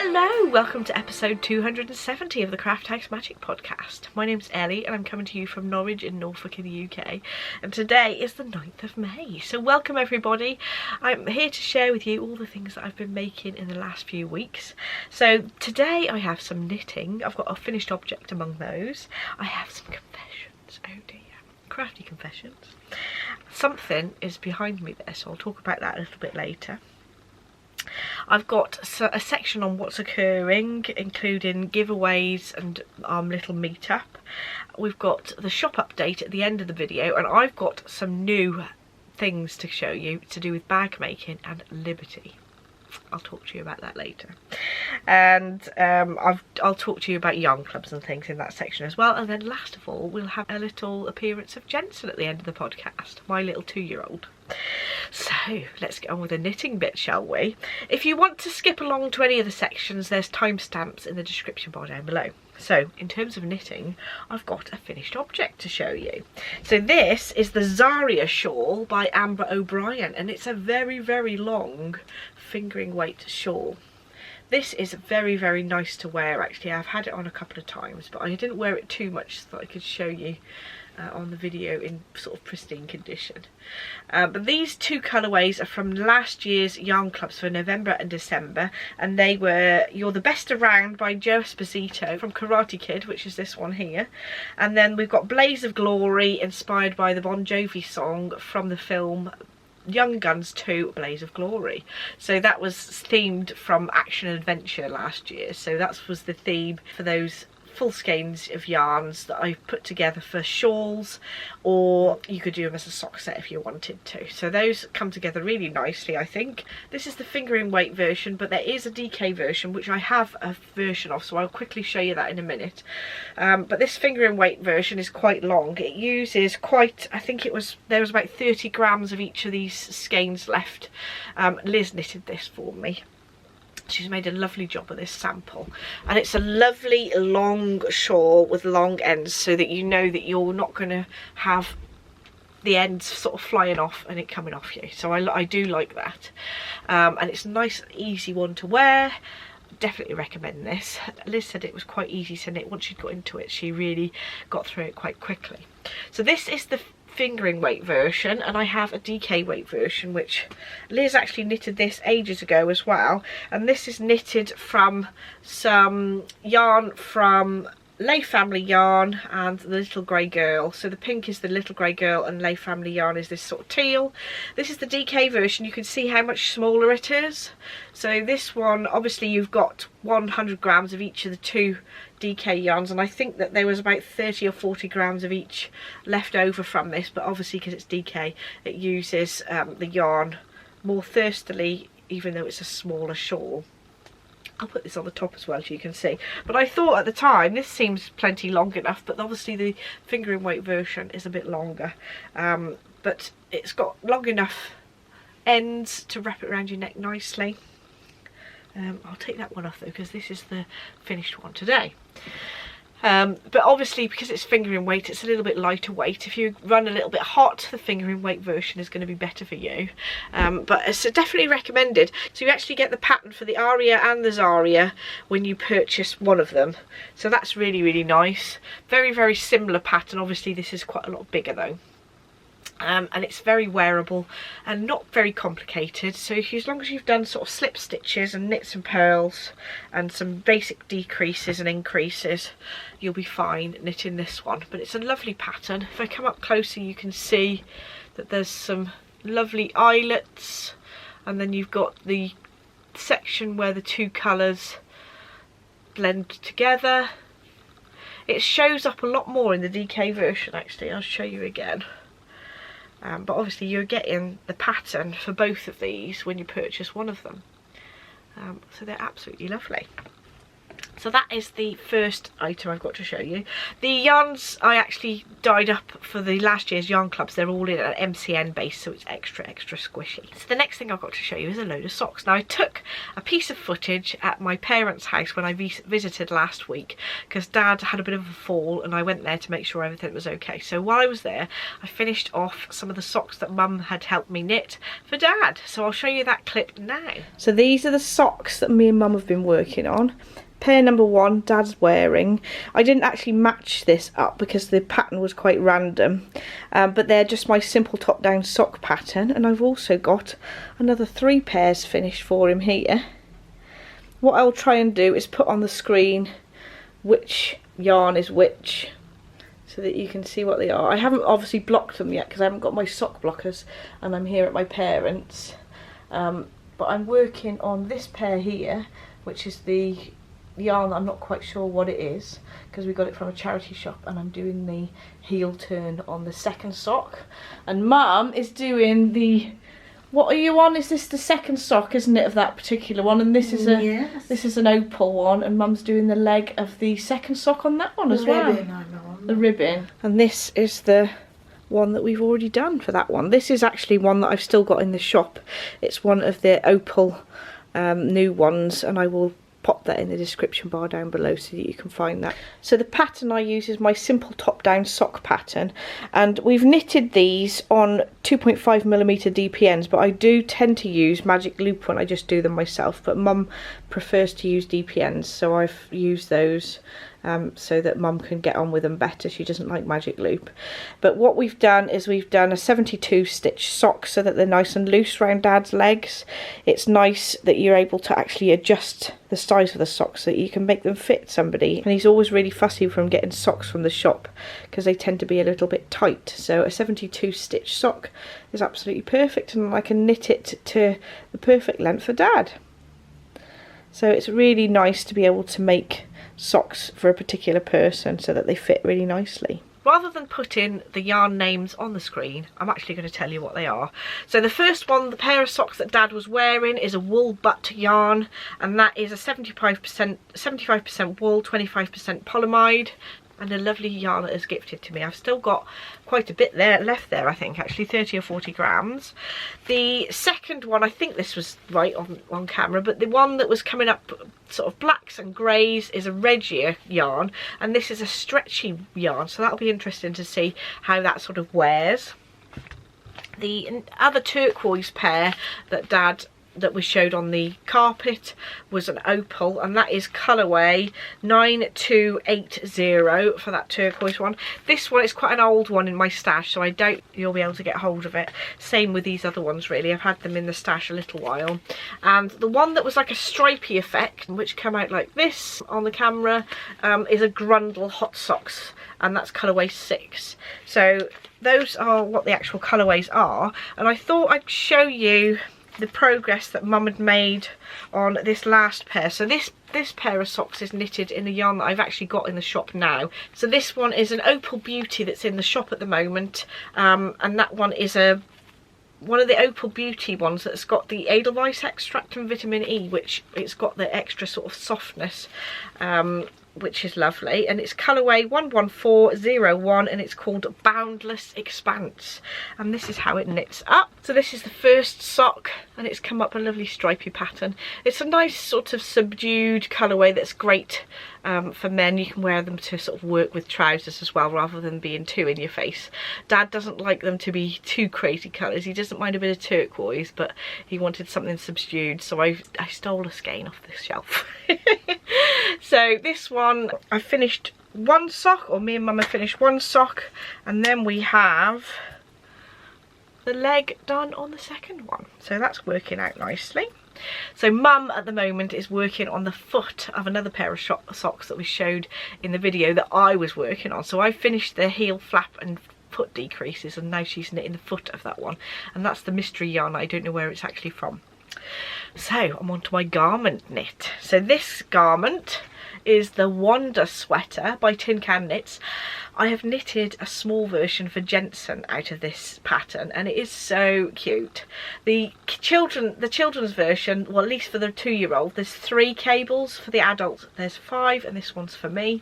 Hello, welcome to episode 270 of the Craft House Magic podcast. My name's Ellie and I'm coming to you from Norwich in Norfolk in the UK, and today is the 9th of May. So welcome everybody. I'm here to share with you all the things that I've been making in the last few weeks. So today I have some knitting. I've got a finished object among those. I have some confessions. Oh dear. Crafty confessions. Something is behind me there, so I'll talk about that a little bit later. I've got a section on what's occurring, including giveaways and little meetup. We've got the shop update at the end of the video, and I've got some new things to show you to do with bag making and Liberty. I'll talk to you about that later. And I'll talk to you about yarn clubs and things in that section as well. And then last of all, we'll have a little appearance of Jensen at the end of the podcast, my little 2-year-old. So let's get on with the knitting bit, shall we? If you want to skip along to any of the sections, there's timestamps in the description bar down below. So in terms of knitting, I've got a finished object to show you. So this is the Zarya shawl by Ambah O'Brien, and it's a very, very long fingering weight shawl. This is very, very nice to wear actually. I've had it on a couple of times, but I didn't wear it too much so that I could show you on the video in sort of pristine condition. But these two colourways are from last year's yarn clubs for November and December, and they were You're the Best Around by Joe Esposito from Karate Kid, which is this one here, and then we've got Blaze of Glory, inspired by the Bon Jovi song from the film Young Guns 2 Blaze of Glory. So that was themed from Action Adventure last year, so that was the theme for those full skeins of yarns that I put together for shawls, or you could do them as a sock set if you wanted to. So those come together really nicely, I think. This is the fingering weight version, but there is a DK version which I have a version of, so I'll quickly show you that in a minute. But this fingering weight version is quite long. It uses quite, I think there was about 30 grams of each of these skeins left. Liz knitted this for me. She's made a lovely job of this sample, and it's a lovely long shawl with long ends, so that you know that you're not going to have the ends sort of flying off and it coming off you. So I do like that, and it's a nice easy one to wear. Definitely recommend this. Liz said it was quite easy to knit. Once she got into it, she really got through it quite quickly. So this is the fingering weight version, and I have a DK weight version, which Liz actually knitted this ages ago as well, and this is knitted from some yarn from Lay Family Yarn and the Little Grey Girl. So the pink is the Little Grey Girl and Lay Family Yarn is this sort of teal. This is the DK version. You can see how much smaller it is. So this one, obviously you've got 100 grams of each of the two DK yarns, and I think that there was about 30 or 40 grams of each left over from this, but obviously because it's DK it uses the yarn more thirstily, even though it's a smaller shawl. I'll put this on the top as well so you can see, but I thought at the time this seems plenty long enough, but obviously the fingering weight version is a bit longer, but it's got long enough ends to wrap it around your neck nicely. I'll take that one off though, because this is the finished one today. But obviously because it's fingering weight, it's a little bit lighter weight. If you run a little bit hot, the fingering weight version is going to be better for you, but it's definitely recommended. So you actually get the pattern for the Arya and the Zarya when you purchase one of them, so that's really, really nice. Very, very similar pattern. Obviously this is quite a lot bigger though. And it's very wearable and not very complicated, so as long as you've done sort of slip stitches and knits and purls and some basic decreases and increases, you'll be fine knitting this one. But it's a lovely pattern. If I come up closer you can see that there's some lovely eyelets, and then you've got the section where the two colours blend together. It shows up a lot more in the DK version actually. I'll show you again. But obviously you're getting the pattern for both of these when you purchase one of them. So they're absolutely lovely. So that is the first item I've got to show you. The yarns I actually dyed up for the last year's yarn clubs. They're all in an MCN base, so it's extra squishy. So the next thing I've got to show you is a load of socks. Now I took a piece of footage at my parents' house when I visited last week, because Dad had a bit of a fall and I went there to make sure everything was okay. So while I was there, I finished off some of the socks that Mum had helped me knit for Dad. So I'll show you that clip now. So these are the socks that me and Mum have been working on. Pair number 1, Dad's wearing. I didn't actually match this up because the pattern was quite random, but they're just my simple top-down sock pattern, and I've also got another 3 pairs finished for him here. What I'll try and do is put on the screen which yarn is which, so that you can see what they are. I haven't obviously blocked them yet because I haven't got my sock blockers and I'm here at my parents', but I'm working on this pair here, which is the yarn. I'm not quite sure what it is because we got it from a charity shop, and I'm doing the heel turn on the second sock, and Mum is doing the, what are you on? Is this the second sock, isn't it, of that particular one? And this is a, yes, this is an opal one, and Mum's doing the leg of the second sock on that one as well. The ribbon. And this is the one that we've already done for that one. This is actually one that I've still got in the shop. It's one of the opal new ones, and I will pop that in the description bar down below so that you can find that. So the pattern I use is my simple top-down sock pattern, and we've knitted these on 2.5mm DPNs, but I do tend to use magic loop when I just do them myself, but Mum prefers to use DPNs, so I've used those so that Mum can get on with them better. She doesn't like magic loop. But what we've done is we've done a 72 stitch sock so that they're nice and loose around Dad's legs. It's nice that you're able to actually adjust the size of the socks so that you can make them fit somebody, and he's always really fussy from getting socks from the shop because they tend to be a little bit tight. So a 72 stitch sock is absolutely perfect, and I can knit it to the perfect length for Dad. So it's really nice to be able to make socks for a particular person so that they fit really nicely. Rather than putting the yarn names on the screen, I'm actually going to tell you what they are. So the first one, the pair of socks that Dad was wearing, is a wool butt yarn, and that is a 75% wool, 25% polyamide, and a lovely yarn that is gifted to me. I've still got quite a bit there left there, I think, actually 30 or 40 grams. The second one, I think this was right on camera, but the one that was coming up sort of blacks and greys is a Regia yarn, and this is a stretchy yarn, so that'll be interesting to see how that sort of wears. The other turquoise pair that we showed on the carpet was an opal, and that is colourway 9280 for that turquoise one. This one is quite an old one in my stash, so I doubt you'll be able to get hold of it. Same with these other ones really, I've had them in the stash a little while. And the one that was like a stripy effect, which came out like this on the camera, is a Grundle Hot Socks, and that's colourway 6. So those are what the actual colourways are, and I thought I'd show you the progress that Mum had made on this last pair. So this pair of socks is knitted in a yarn that I've actually got in the shop now. So this one is an Opal Beauty that's in the shop at the moment, and that one is one of the Opal Beauty ones that's got the Edelweiss extract and vitamin E, which it's got the extra sort of softness, which is lovely, and it's colourway 11401, and it's called Boundless Expanse, and this is how it knits up. So this is the first sock, and it's come up a lovely stripy pattern. It's a nice sort of subdued colourway that's great for men. You can wear them to sort of work with trousers as well, rather than being too in your face. Dad doesn't like them to be too crazy colours. He doesn't mind a bit of turquoise, but he wanted something subdued, so I stole a skein off the shelf. So this one, I finished one sock, or me and Mum have finished one sock, and then we have the leg done on the second one. So that's working out nicely. So Mum at the moment is working on the foot of another pair of socks that we showed in the video that I was working on. So I finished the heel flap and foot decreases, and now she's knitting the foot of that one, and that's the mystery yarn. I don't know where it's actually from. So I'm on to my garment knit. So this garment is the Wonder Sweater by Tin Can Knits. I have knitted a small version for Jensen out of this pattern, and it is so cute. The children's version, well, at least for the 2-year-old, there's 3 cables. For the adult there's 5, and this one's for me.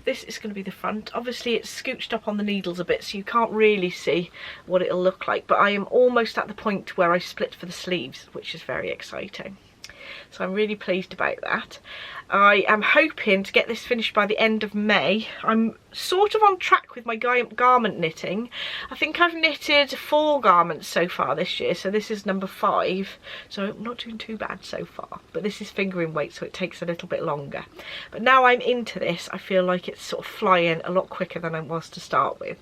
This is going to be the front. Obviously it's scooched up on the needles a bit, so you can't really see what it'll look like, but I am almost at the point where I split for the sleeves, which is very exciting. So I'm really pleased about that. I am hoping to get this finished by the end of May. I'm sort of on track with my garment knitting. I think I've knitted 4 garments so far this year, so this is number 5. So I'm not doing too bad so far, but this is fingering weight, so it takes a little bit longer. But now I'm into this, I feel like it's sort of flying a lot quicker than I was to start with.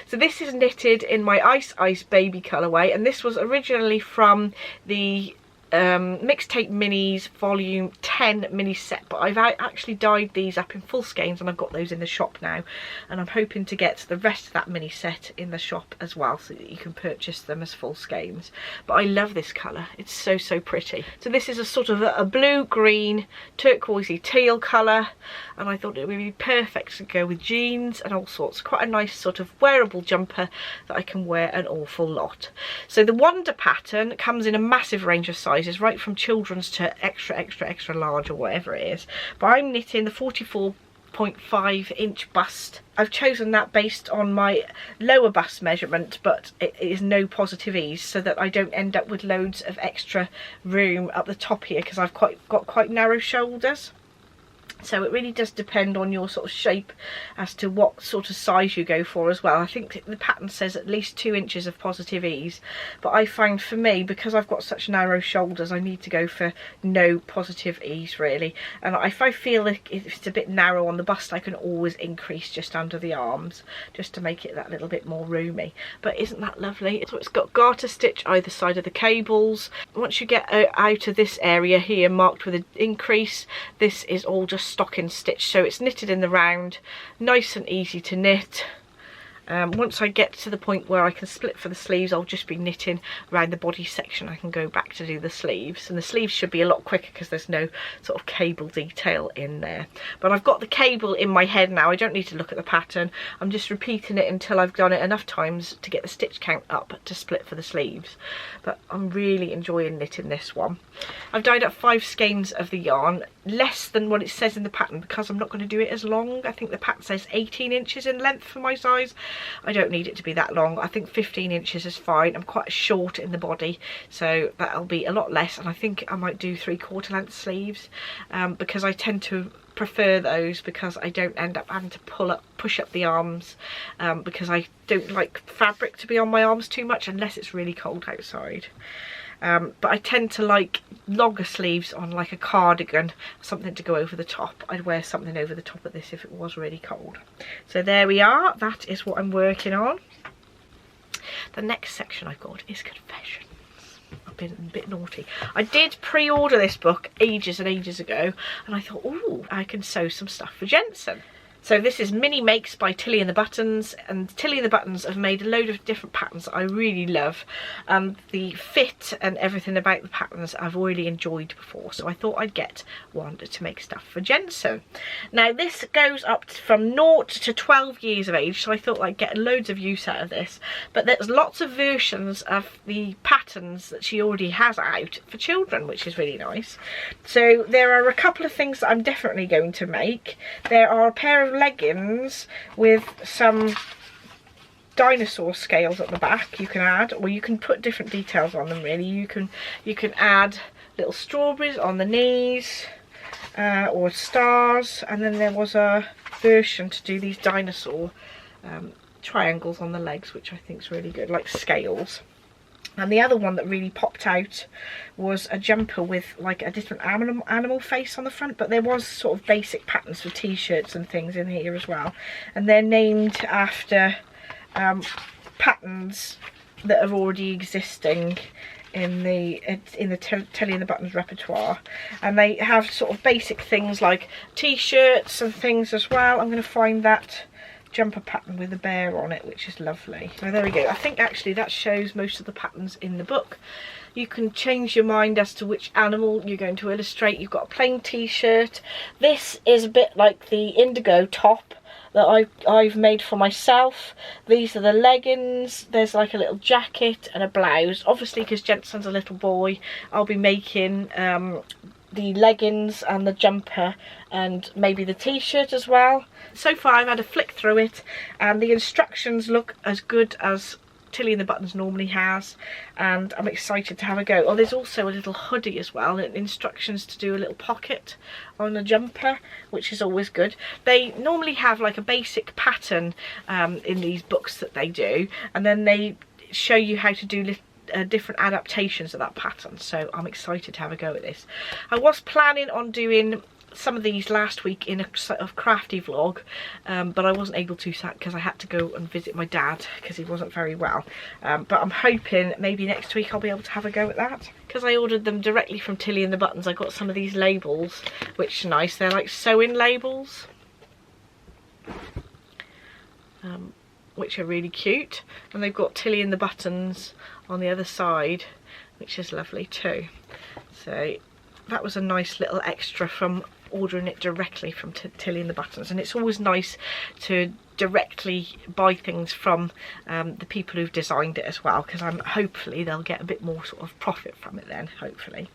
So this is knitted in my Ice Ice baby colourway, and this was originally from the Mixtape Minis volume 10 mini set, but I've actually dyed these up in full skeins, and I've got those in the shop now, and I'm hoping to get the rest of that mini set in the shop as well, so that you can purchase them as full skeins. But I love this colour, it's so pretty. So this is a sort of a blue, green, turquoisey teal colour, and I thought it would be perfect to go with jeans and all sorts. Quite a nice sort of wearable jumper that I can wear an awful lot. So the Wonder pattern comes in a massive range of sizes, right from children's to extra large or whatever it is, but I'm knitting the 44.5 inch bust. I've chosen that based on my lower bust measurement, but it is no positive ease, so that I don't end up with loads of extra room up the top here, because I've got quite narrow shoulders. So it really does depend on your sort of shape as to what sort of size you go for as well. I think the pattern says at least 2 inches of positive ease, but I find for me, because I've got such narrow shoulders, I need to go for no positive ease really. And if I feel like if it's a bit narrow on the bust, I can always increase just under the arms, just to make it that little bit more roomy. But isn't that lovely? So it's got garter stitch either side of the cables. Once you get out of this area here marked with an increase, this is all just stocking stitch, so it's knitted in the round, nice and easy to knit. Once I get to the point where I can split for the sleeves, I'll just be knitting around the body section. I can go back to do the sleeves, and the sleeves should be a lot quicker because there's no sort of cable detail in there. But I've got the cable in my head now, I don't need to look at the pattern. I'm just repeating it until I've done it enough times to get the stitch count up to split for the sleeves. But I'm really enjoying knitting this one. I've dyed up 5 skeins of the yarn, less than what it says in the pattern, because I'm not going to do it as long. I think the pattern says 18 inches in length for my size. I don't need it to be that long. I think 15 inches is fine. I'm quite short in the body, so that'll be a lot less, and I think I might do 3/4 length sleeves, because I tend to prefer those, because I don't end up having to push up the arms, because I don't like fabric to be on my arms too much unless it's really cold outside. But I tend to like longer sleeves on like a cardigan, something to go over the top. I'd wear something over the top of this if it was really cold. So there we are, that is what I'm working on. The next section I've got is confessions. I've been a bit naughty. I did pre-order this book ages and ages ago, and I thought, ooh, I can sew some stuff for Jensen. So this is Mini Makes by Tilly and the Buttons, and Tilly and the Buttons have made a load of different patterns that I really love. The fit and everything about the patterns I've already enjoyed before, so I thought I'd get one to make stuff for Jensen. Now this goes up from 0 to 12 years of age, so I thought I'd get loads of use out of this. But there's lots of versions of the patterns that she already has out for children, which is really nice. So there are a couple of things that I'm definitely going to make. There are a pair of leggings with some dinosaur scales at the back you can add, or you can put different details on them really. You can add little strawberries on the knees, or stars, and then there was a version to do these dinosaur triangles on the legs, which I think is really good, like scales. And the other one that really popped out was a jumper with like a different animal face on the front, but there was sort of basic patterns for t-shirts and things in here as well, and they're named after patterns that are already existing in the Tilly and the Buttons repertoire, and they have sort of basic things like t-shirts and things as well. I'm going to find that jumper pattern with a bear on it, which is lovely. So there we go. I think actually that shows most of the patterns in the book. You can change your mind as to which animal you're going to illustrate. You've got a plain t-shirt. This is a bit like the indigo top that I've made for myself. These are the leggings. There's like a little jacket and a blouse. Obviously, because Jensen's a little boy, I'll be making the leggings and the jumper and maybe the t-shirt as well. So far I've had a flick through it and the instructions look as good as Tilly and the Buttons normally has, and I'm excited to have a go. Oh, there's also a little hoodie as well, and instructions to do a little pocket on the jumper, which is always good. They normally have like a basic pattern in these books that they do, and then they show you how to do different adaptations of that pattern, so I'm excited to have a go at this. I was planning on doing some of these last week in a sort of crafty vlog, but I wasn't able to because I had to go and visit my dad because he wasn't very well, but I'm hoping maybe next week I'll be able to have a go at that. Because I ordered them directly from Tilly and the Buttons, I got some of these labels which are nice. They're like sewing labels, which are really cute, and they've got Tilly and the Buttons on the other side, which is lovely too. So that was a nice little extra from ordering it directly from Tilly and the Buttons, and it's always nice to directly buy things from the people who've designed it as well, because hopefully they'll get a bit more sort of profit from it then, hopefully.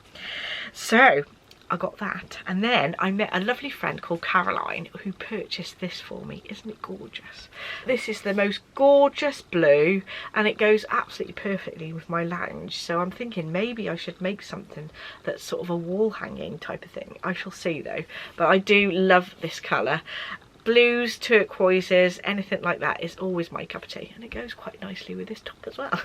So I got that, and then I met a lovely friend called Caroline who purchased this for me. Isn't it gorgeous? This is the most gorgeous blue, and it goes absolutely perfectly with my lounge, so I'm thinking maybe I should make something that's sort of a wall hanging type of thing. I shall see though, but I do love this colour. Blues, turquoises, anything like that is always my cup of tea, and it goes quite nicely with this top as well.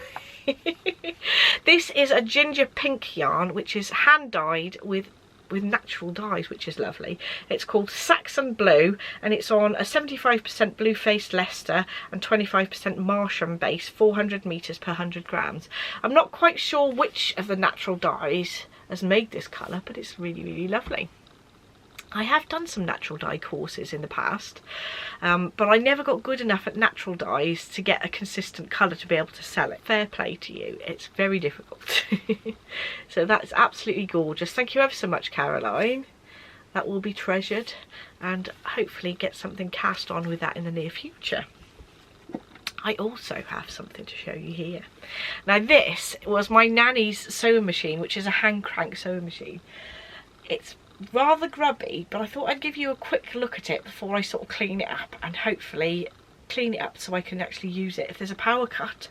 This is a ginger pink yarn which is hand dyed with natural dyes, which is lovely. It's called Saxon Blue, and it's on a 75% blue faced Leicester and 25% Marsham base, 400 meters per 100 grams. I'm not quite sure which of the natural dyes has made this colour, but it's really, really lovely. I have done some natural dye courses in the past, but I never got good enough at natural dyes to get a consistent colour to be able to sell it. Fair play to you, it's very difficult. So that's absolutely gorgeous. Thank you ever so much, Caroline. That will be treasured, and hopefully get something cast on with that in the near future. I also have something to show you here. Now this was my nanny's sewing machine, which is a hand crank sewing machine. It's rather grubby, but I thought I'd give you a quick look at it before I sort of clean it up, and hopefully clean it up so I can actually use it. If there's a power cut,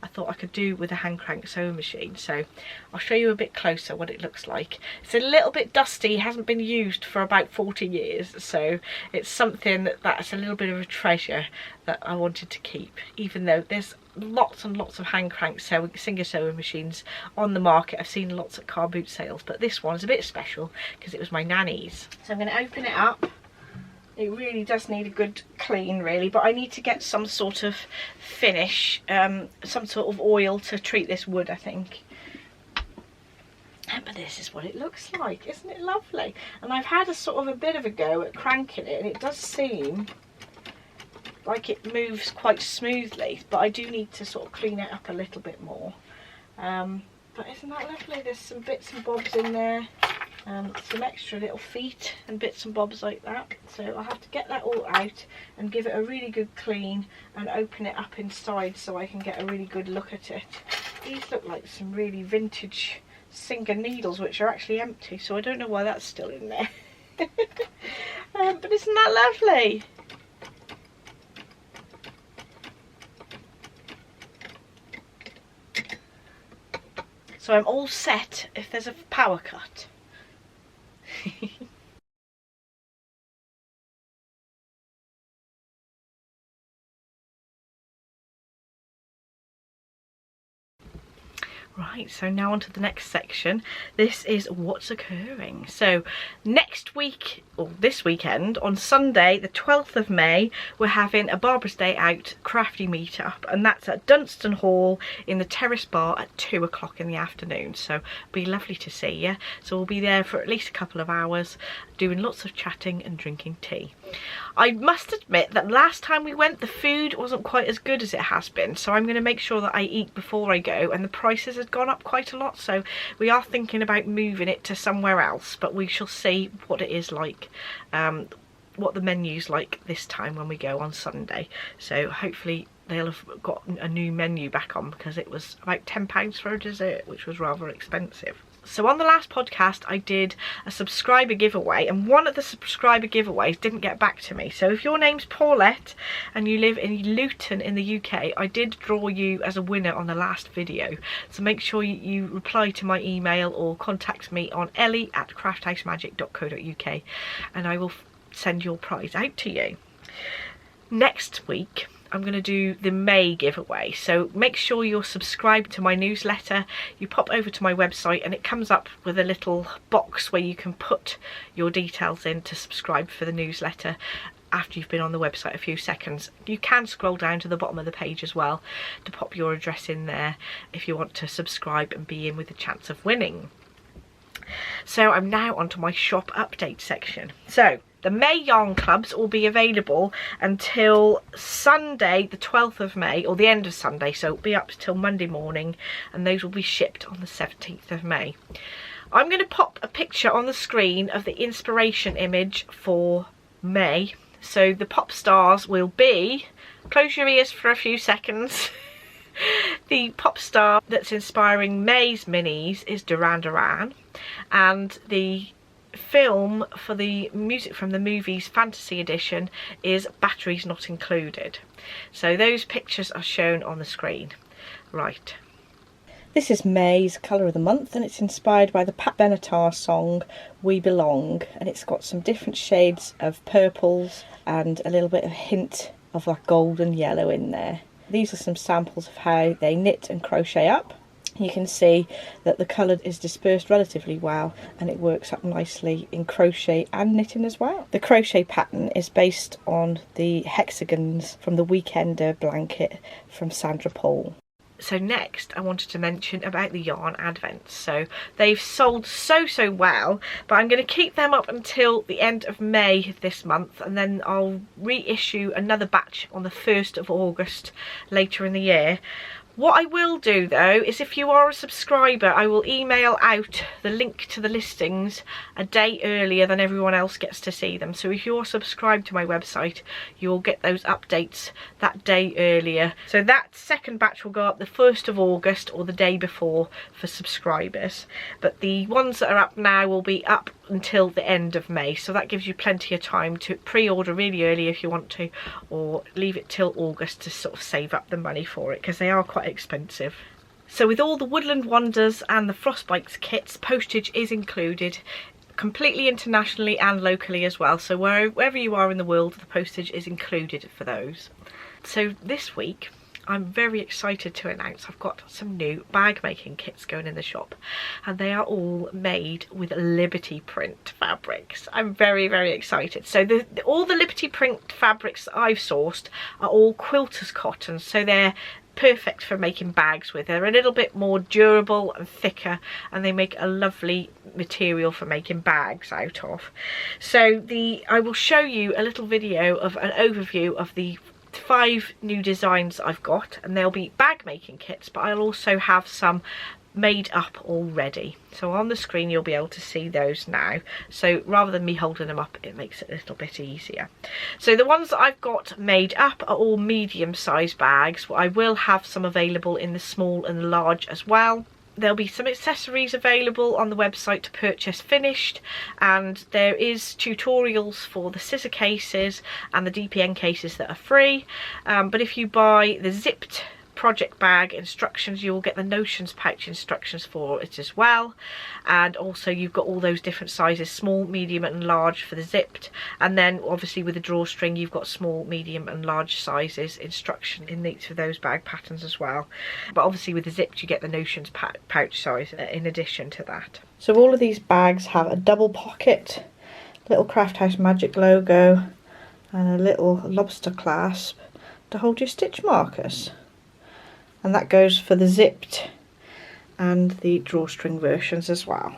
I thought I could do with a hand crank sewing machine, so I'll show you a bit closer what it looks like. It's a little bit dusty, hasn't been used for about 40 years, so it's something that's a little bit of a treasure that I wanted to keep, even though there's lots and lots of hand crank Singer sewing machines on the market. I've seen lots at car boot sales, but this one's a bit special because it was my nanny's. So I'm going to open it up. It really does need a good clean really, but I need to get some sort of finish, some sort of oil to treat this wood, I think. But this is what it looks like, isn't it lovely? And I've had a sort of a bit of a go at cranking it, and it does seem like it moves quite smoothly, but I do need to sort of clean it up a little bit more. But isn't that lovely? There's some bits and bobs in there, some extra little feet and bits and bobs like that. So I'll have to get that all out and give it a really good clean and open it up inside so I can get a really good look at it. These look like some really vintage Singer needles, which are actually empty, so I don't know why that's still in there. But isn't that lovely? So I'm all set if there's a power cut. Right, so now on to the next section. This is what's occurring. So next week, or this weekend, on Sunday the 12th of May, we're having a Barbara's Day Out crafty meetup, and that's at Dunston Hall in the Terrace bar at 2 o'clock in the afternoon. So it'll be lovely to see you. So we'll be there for at least a couple of hours doing lots of chatting and drinking tea. I must admit that last time we went, the food wasn't quite as good as it has been, so I'm going to make sure that I eat before I go, and the prices have gone up quite a lot, so we are thinking about moving it to somewhere else, but we shall see what it is like. what the menu's like this time when we go on Sunday. So hopefully they'll have got a new menu back on, because it was about £10 for a dessert, which was rather expensive. So on the last podcast I did a subscriber giveaway, and one of the subscriber giveaways didn't get back to me. So if your name's Paulette and you live in Luton in the UK, I did draw you as a winner on the last video. So make sure you reply to my email or contact me on ellie@crafthhousemagic.co.uk and I will send your prize out to you. Next week I'm going to do the May giveaway, so make sure you're subscribed to my newsletter. You pop over to my website and it comes up with a little box where you can put your details in to subscribe for the newsletter after you've been on the website a few seconds. You can scroll down to the bottom of the page as well to pop your address in there if you want to subscribe and be in with a chance of winning. So I'm now onto my shop update section. So the May yarn clubs will be available until Sunday the 12th of May, or the end of Sunday, so it'll be up till Monday morning, and those will be shipped on the 17th of May. I'm going to pop a picture on the screen of the inspiration image for May. So the Popstars will be, close your ears for a few seconds, the pop star that's inspiring May's minis is Duran Duran, and the film for the music from the movie's fantasy edition is Batteries Not Included. So those pictures are shown on the screen. Right. This is May's colour of the month, and it's inspired by the Pat Benatar song We Belong, and it's got some different shades of purples and a little bit of hint of like gold and yellow in there. These are some samples of how they knit and crochet up. You can see that the colour is dispersed relatively well, and it works up nicely in crochet and knitting as well. The crochet pattern is based on the hexagons from the Weekender blanket from Sandra Paul. So next I wanted to mention about the yarn advents. So they've sold so well, but I'm going to keep them up until the end of May this month, and then I'll reissue another batch on the 1st of August later in the year. What I will do though is, if you are a subscriber, I will email out the link to the listings a day earlier than everyone else gets to see them. So if you're subscribed to my website, you'll get those updates that day earlier. So that second batch will go up the 1st of August or the day before for subscribers. But the ones that are up now will be up until the end of May, so that gives you plenty of time to pre-order really early if you want to, or leave it till August to sort of save up the money for it, because they are quite expensive. So with all the Woodland Wonders and the Frostbites kits, postage is included completely internationally and locally as well, so wherever you are in the world, the postage is included for those. So this week I'm very excited to announce I've got some new bag making kits going in the shop, and they are all made with Liberty print fabrics. I'm very excited. So all the Liberty print fabrics that I've sourced are all quilters cotton, so they're perfect for making bags with. They're a little bit more durable and thicker, and they make a lovely material for making bags out of. So I will show you a little video of an overview of the 5 new designs I've got, and they'll be bag making kits, but I'll also have some made up already. So on the screen you'll be able to see those now, so rather than me holding them up, it makes it a little bit easier. So the ones that I've got made up are all medium sized bags. I will have some available in the small and large as well. There'll be some accessories available on the website to purchase finished, and there is tutorials for the scissor cases and the DPN cases that are free, but if you buy the zipped project bag instructions, you will get the notions pouch instructions for it as well, and also you've got all those different sizes, small, medium and large for the zipped, and then obviously with the drawstring you've got small, medium and large sizes instruction in each of those bag patterns as well. But obviously with the zipped you get the notions pouch size in addition to that. So all of these bags have a double pocket, little Craft House Magic logo and a little lobster clasp to hold your stitch markers. And that goes for the zipped and the drawstring versions as well.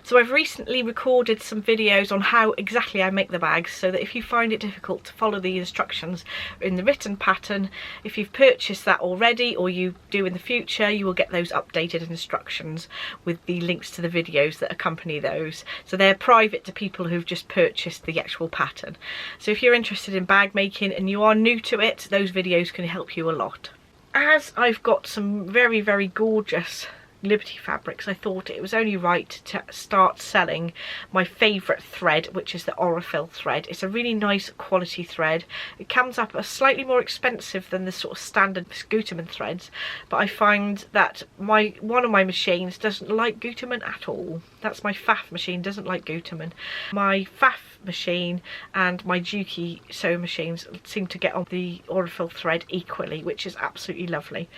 So I've recently recorded some videos on how exactly I make the bags, so that if you find it difficult to follow the instructions in the written pattern, if you've purchased that already or you do in the future, you will get those updated instructions with the links to the videos that accompany those. So they're private to people who've just purchased the actual pattern. So if you're interested in bag making and you are new to it, those videos can help you a lot. As I've got some very, very gorgeous Liberty fabrics, I thought it was only right to start selling my favourite thread, which is the Aurifil thread. It's a really nice quality thread. It comes up slightly more expensive than the sort of standard Gutermann threads, but I find that one of my machines doesn't like Gutermann at all. That's my Pfaff machine, doesn't like Gutermann. My Pfaff machine and my Juki sewing machines seem to get on the Aurifil thread equally, which is absolutely lovely.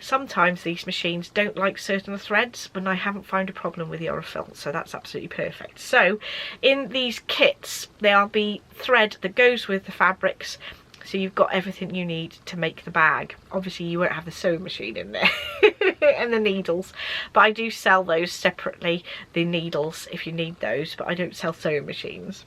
Sometimes these machines don't like certain threads, but I haven't found a problem with the Aurifil, so that's absolutely perfect. So in these kits there'll be thread that goes with the fabrics, so you've got everything you need to make the bag. Obviously you won't have the sewing machine in there and the needles, but I do sell those separately, the needles, if you need those, but I don't sell sewing machines.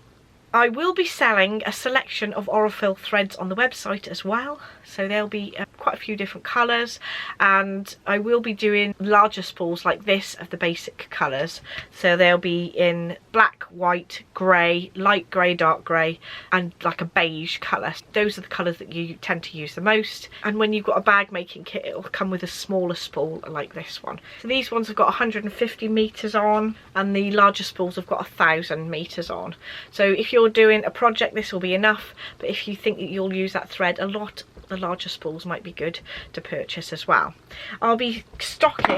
I will be selling a selection of Aurifil threads on the website as well, so there'll be quite a few different colours, and I will be doing larger spools like this of the basic colours. So they'll be in black, white, grey, light grey, dark grey, and like a beige colour. Those are the colours that you tend to use the most, and when you've got a bag making kit it'll come with a smaller spool like this one. So these ones have got 150 metres on, and the larger spools have got 1,000 metres on. So if you're doing a project this will be enough, but if you think that you'll use that thread a lot, the larger spools might be good to purchase as well. I'll be stocking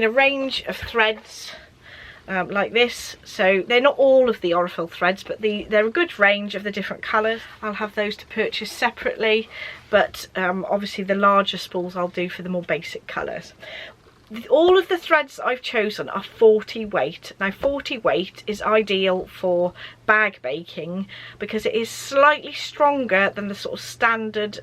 a range of threads like this. So they're not all of the Aurifil threads, but they're a good range of the different colours. I'll have those to purchase separately, but obviously the larger spools I'll do for the more basic colours. All of the threads I've chosen are 40 weight. Now 40 weight is ideal for bag baking because it is slightly stronger than the sort of standard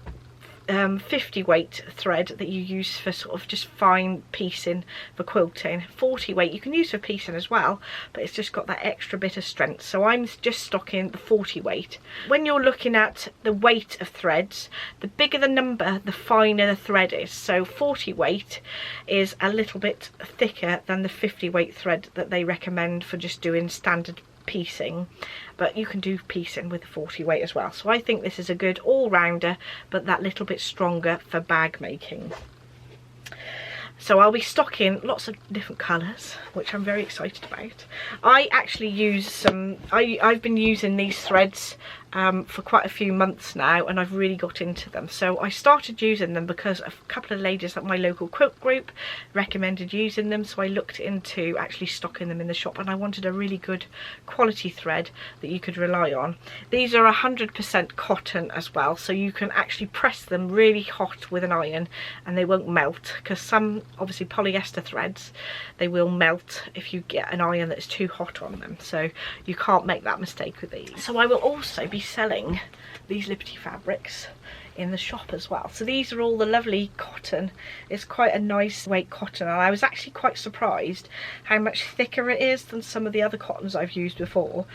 50 weight thread that you use for sort of just fine piecing for quilting. 40 weight you can use for piecing as well, but it's just got that extra bit of strength, so I'm just stocking the 40 weight. When you're looking at the weight of threads, the bigger the number the finer the thread is, so 40 weight is a little bit thicker than the 50 weight thread that they recommend for just doing standard piecing, but you can do piecing with 40 weight as well. So I think this is a good all-rounder, but that little bit stronger for bag making. So I'll be stocking lots of different colours, which I'm very excited about. I actually use I've been using these threads for quite a few months now, and I've really got into them. So I started using them because a couple of ladies at my local quilt group recommended using them, so I looked into actually stocking them in the shop, and I wanted a really good quality thread that you could rely on. These are 100% cotton as well, so you can actually press them really hot with an iron and they won't melt, because some obviously polyester threads, they will melt if you get an iron that's too hot on them, so you can't make that mistake with these. So I will also be selling these Liberty fabrics in the shop as well. So these are all the lovely cotton. It's quite a nice weight cotton, and I was actually quite surprised how much thicker it is than some of the other cottons I've used before.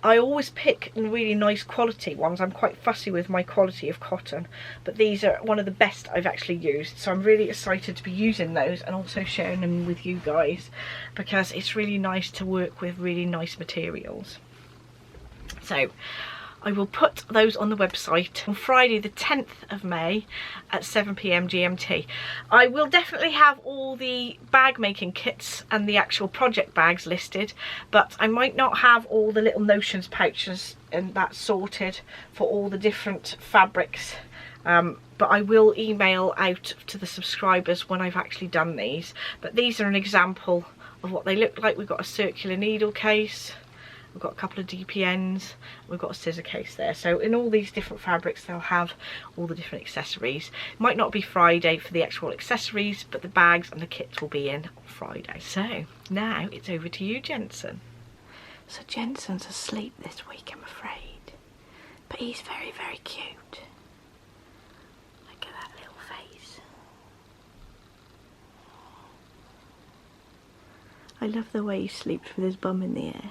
I always pick really nice quality ones. I'm quite fussy with my quality of cotton, but these are one of the best I've actually used, so I'm really excited to be using those and also sharing them with you guys, because it's really nice to work with really nice materials. So I will put those on the website on Friday the 10th of May at 7 PM GMT. I will definitely have all the bag making kits and the actual project bags listed, but I might not have all the little notions pouches and that sorted for all the different fabrics. But I will email out to the subscribers when I've actually done these. But these are an example of what they look like. We've got a circular needle case. We've got a couple of DPNs, we've got a scissor case there. So in all these different fabrics they'll have all the different accessories. It might not be Friday for the actual accessories, but the bags and the kits will be in on Friday. So now it's over to you, Jensen. So Jensen's asleep this week, I'm afraid, but he's very, very cute. Look at that little face. I love the way he sleeps with his bum in the air.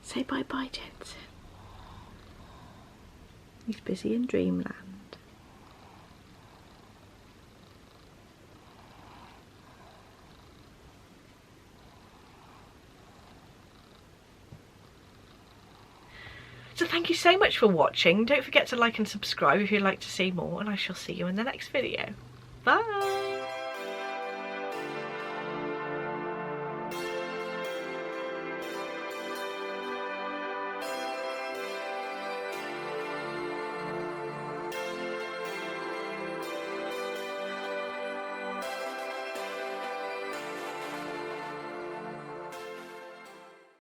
Say bye-bye, Jensen. He's busy in dreamland. So thank you so much for watching. Don't forget to like and subscribe if you'd like to see more, and I shall see you in the next video. Bye!